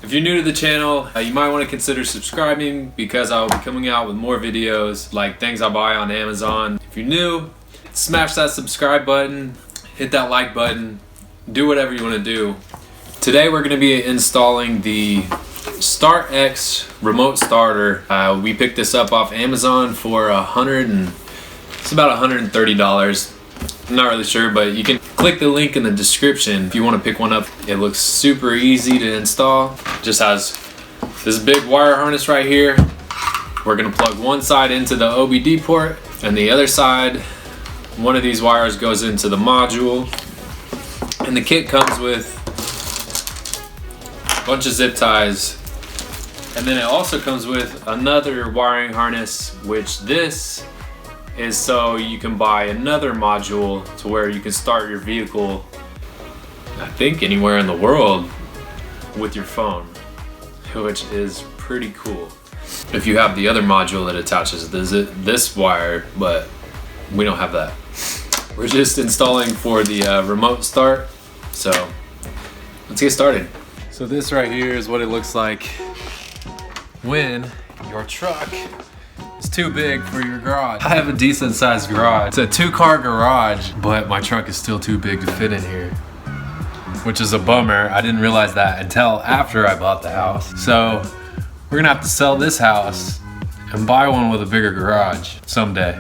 If you're new to the channel, you might want to consider subscribing because I'll be coming out with more videos like things I buy on Amazon. If you're new, smash that subscribe button, hit that like button, do whatever you want to do. Today we're going to be installing the Start X remote starter. We picked this up off Amazon for it's about $130. I'm not really sure, but you can click the link in the description if you want to pick one up. It looks super easy to install. Just has this big wire harness right here. We're gonna plug one side into the OBD port and the other side, one of these wires goes into the module. And the kit comes with a bunch of zip ties. And then it also comes with another wiring harness, which this is so you can buy another module to where you can start your vehicle, I think anywhere in the world, with your phone, which is pretty cool. If you have the other module that attaches this wire, but we don't have that. We're just installing for the remote start, so let's get started. So this right here is what it looks like when your truck is too big for your garage. I have a decent sized garage. It's a 2-car garage, but my truck is still too big to fit in here, which is a bummer. I didn't realize that until after I bought the house. So we're gonna have to sell this house and buy one with a bigger garage someday.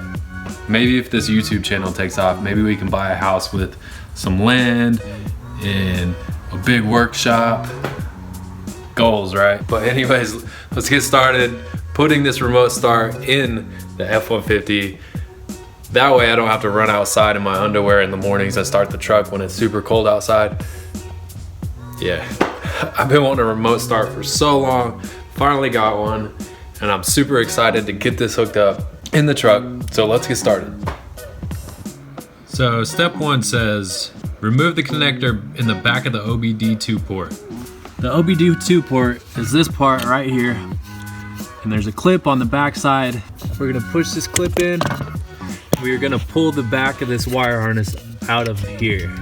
Maybe if this YouTube channel takes off, maybe we can buy a house with some land and a big workshop. Goals, right? But anyways, let's get started putting this remote start in the F-150. That way I don't have to run outside in my underwear in the mornings and start the truck when it's super cold outside. Yeah, I've been wanting a remote start for so long. Finally got one, and I'm super excited to get this hooked up in the truck. So let's get started. So step 1 says, remove the connector in the back of the OBD2 port. The OBD2 port is this part right here, and there's a clip on the back side. We're gonna push this clip in. We're gonna pull the back of this wire harness out of here.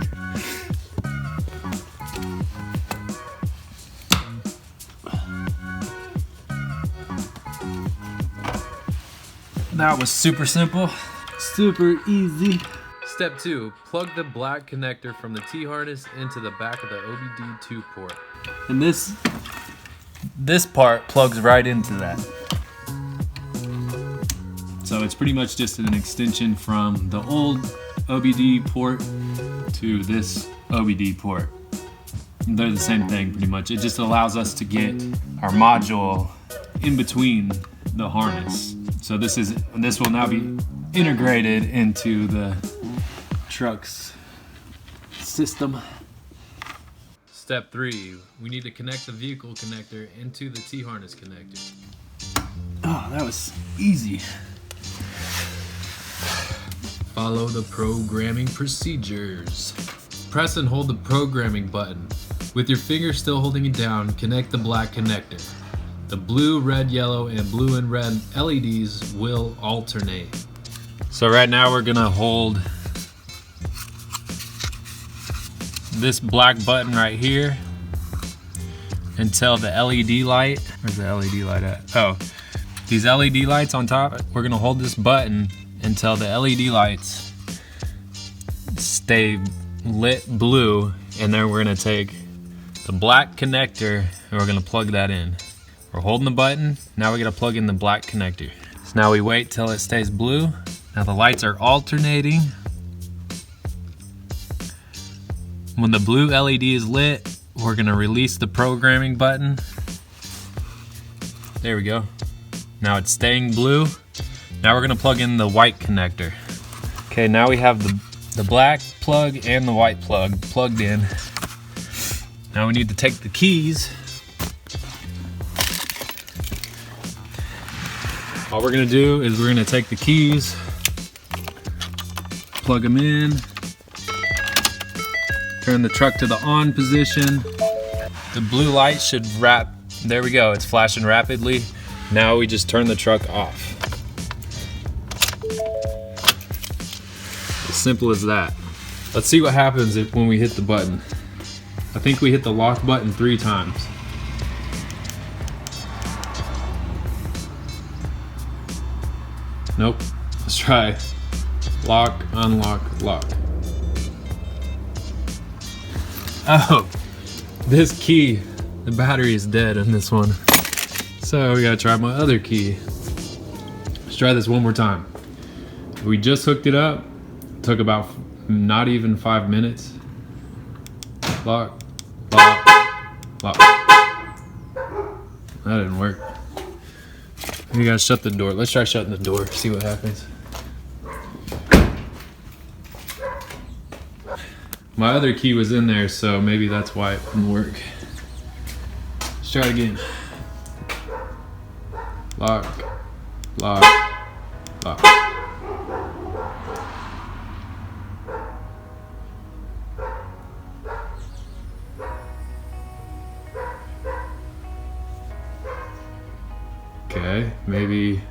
That was super simple, super easy. Step 2, plug the black connector from the T-harness into the back of the OBD2 port. And this part plugs right into that. So it's pretty much just an extension from the old OBD port to this OBD port. They're the same thing pretty much. It just allows us to get our module in between the harness. So this will now be integrated into the truck's system. Step 3, we need to connect the vehicle connector into the T-harness connector. Oh, that was easy. Follow the programming procedures. Press and hold the programming button. With your finger still holding it down, connect the black connector. The blue, red, yellow, and blue and red LEDs will alternate. So right now we're gonna hold this black button right here until the LED light, where's the LED light at? Oh, these LED lights on top, we're gonna hold this button until the LED lights stay lit blue, and then we're gonna take the black connector and we're gonna plug that in. We're holding the button, now we're gonna plug in the black connector. So now we wait till it stays blue. Now the lights are alternating. When the blue LED is lit, we're gonna release the programming button. There we go. Now it's staying blue. Now we're gonna plug in the white connector. Okay, now we have the black plug and the white plug plugged in. Now we need to take the keys. All we're gonna do is we're gonna take the keys, plug them in, turn the truck to the on position. The blue light should wrap, there we go, it's flashing rapidly. Now we just turn the truck off. As simple as that. Let's see what happens when we hit the button. I think we hit the lock button 3 times. Nope. Let's try lock, unlock, lock. Oh, this key, the battery is dead in this one. So we gotta try my other key. Let's try this one more time. We just hooked it up. Took about not even 5 minutes. Lock, lock, lock. That didn't work. You gotta shut the door. Let's try shutting the door, see what happens. My other key was in there, so maybe that's why it didn't work. Let's try it again. Lock, lock, lock. Okay, maybe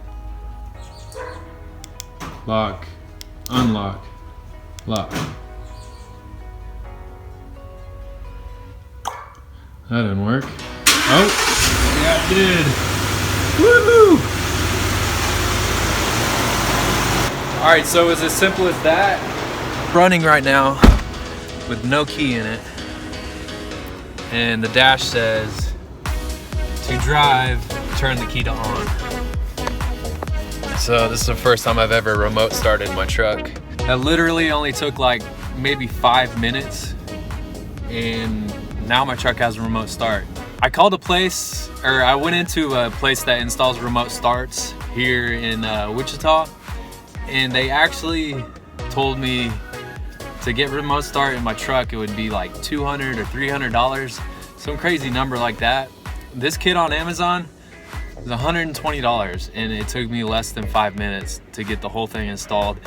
lock, unlock, lock. That didn't work. Oh, yeah, it did. Woohoo! All right, so it's as simple as that. Running right now with no key in it. And the dash says to drive, turn the key to on. So this is the first time I've ever remote started my truck. That literally only took like maybe 5 minutes, and now my truck has a remote start. I called a place, or I went into a place that installs remote starts here in Wichita, and they actually told me to get remote start in my truck, it would be like $200 or $300, some crazy number like that. This kit on Amazon is $120, and it took me less than 5 minutes to get the whole thing installed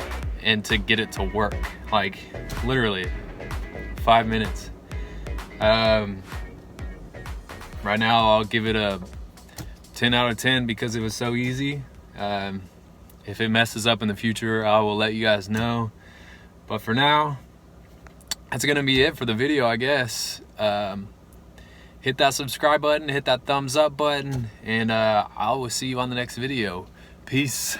and to get it to work. Like literally 5 minutes. Right now I'll give it a 10 out of 10 because it was so easy. If it messes up in the future, I will let you guys know. But for now, that's gonna be it for the video, I guess. Hit that subscribe button, hit that thumbs up button, and I will see you on the next video. Peace.